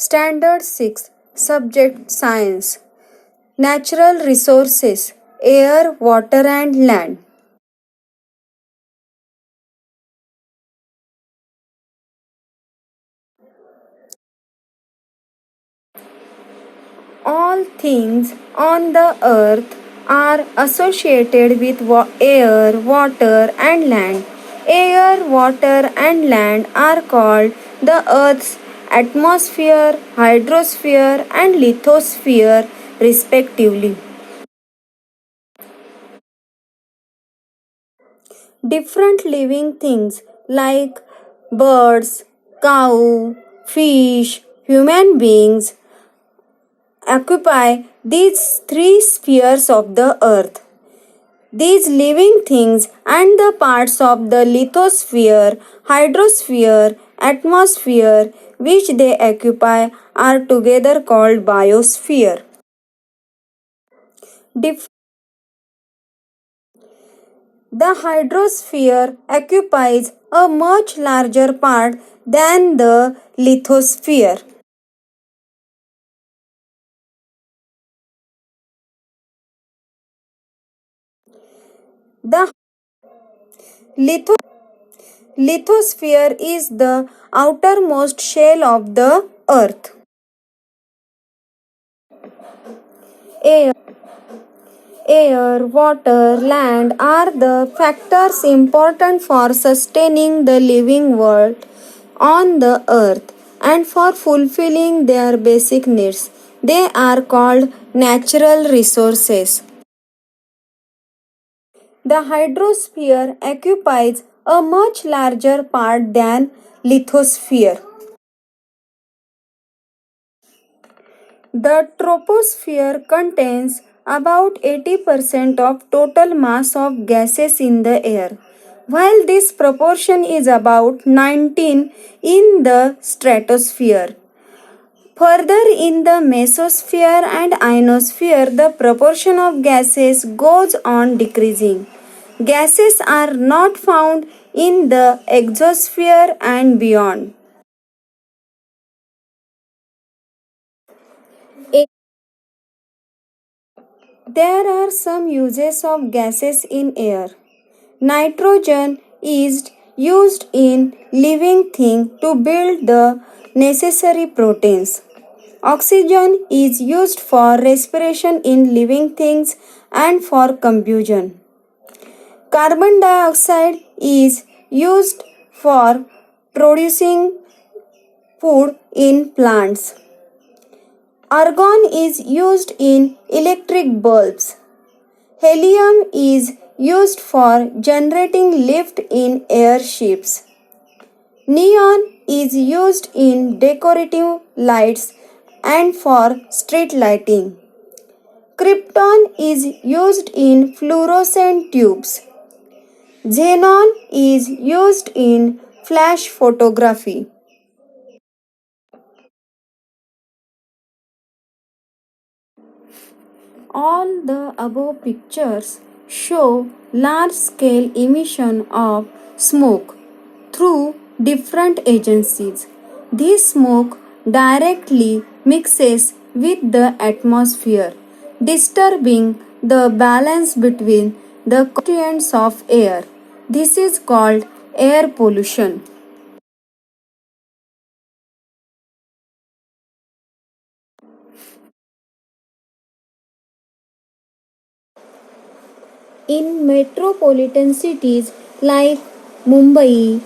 Standard 6. Subject Science. Natural resources: air, water, and land. All things on the earth are associated with air, water, and land. Air, water, and land are called the earth's atmosphere, hydrosphere, and lithosphere, respectively. Different living things like birds, cow, fish, human beings occupy these three spheres of the earth. These living things and the parts of the lithosphere, hydrosphere, atmosphere which they occupy are together called biosphere. Dif- the hydrosphere occupies a much larger part than the lithosphere. The litho- lithosphere is the outermost shell of the earth. Air, water, land are the factors important for sustaining the living world on the earth and for fulfilling their basic needs. They are called natural resources. The hydrosphere occupies a much larger part than lithosphere. The troposphere contains about 80% of total mass of gases in the air, while this proportion is about 19 in the stratosphere. Further, in the mesosphere and ionosphere, the proportion of gases goes on decreasing. Gases are not found in the exosphere and beyond. There are some uses of gases in air. Nitrogen is used in living things to build the necessary proteins. Oxygen is used for respiration in living things and for combustion. Carbon dioxide is used for producing food in plants. Argon is used in electric bulbs. Helium is used for generating lift in airships. Neon is used in decorative lights and for street lighting. Krypton is used in fluorescent tubes. Xenon is used in flash photography. All the above pictures show large scale emission of smoke through different agencies. This smoke directly mixes with the atmosphere, disturbing the balance between the constituents of air. This is called air pollution. In metropolitan cities like Mumbai,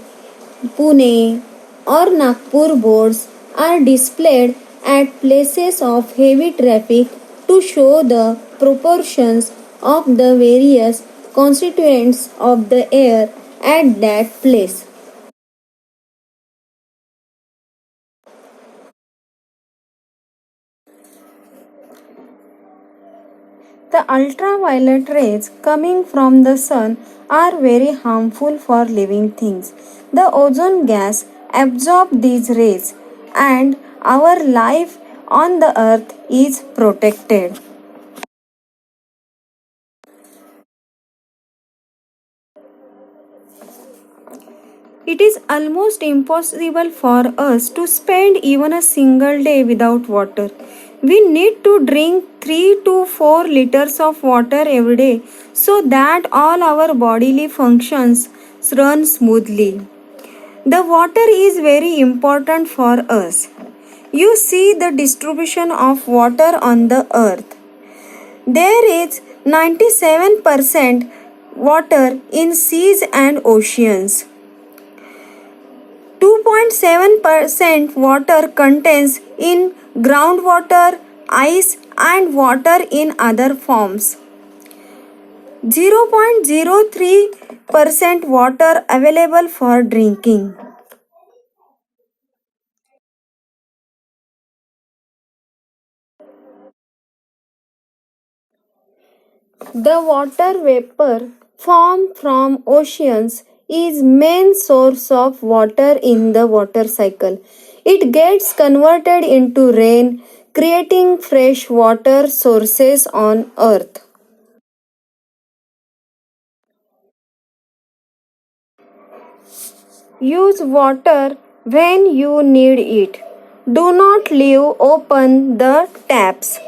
Pune, or Nagpur, boards are displayed at places of heavy traffic to show the proportions of the various constituents of the air at that place. The ultraviolet rays coming from the sun are very harmful for living things. The ozone gas absorbs these rays and our life on the earth is protected. It is almost impossible for us to spend even a single day without water. We need to drink 3 to 4 liters of water every day so that all our bodily functions run smoothly. The water is very important for us. You see the distribution of water on the earth. There is 97% water in seas and oceans. 2.7% water contains in groundwater, ice, and water in other forms. 0.03% water available for drinking. The water vapor formed from oceans is main source of water in the water cycle. It gets converted into rain, creating fresh water sources on earth. Use water when you need it. Do not leave open the taps.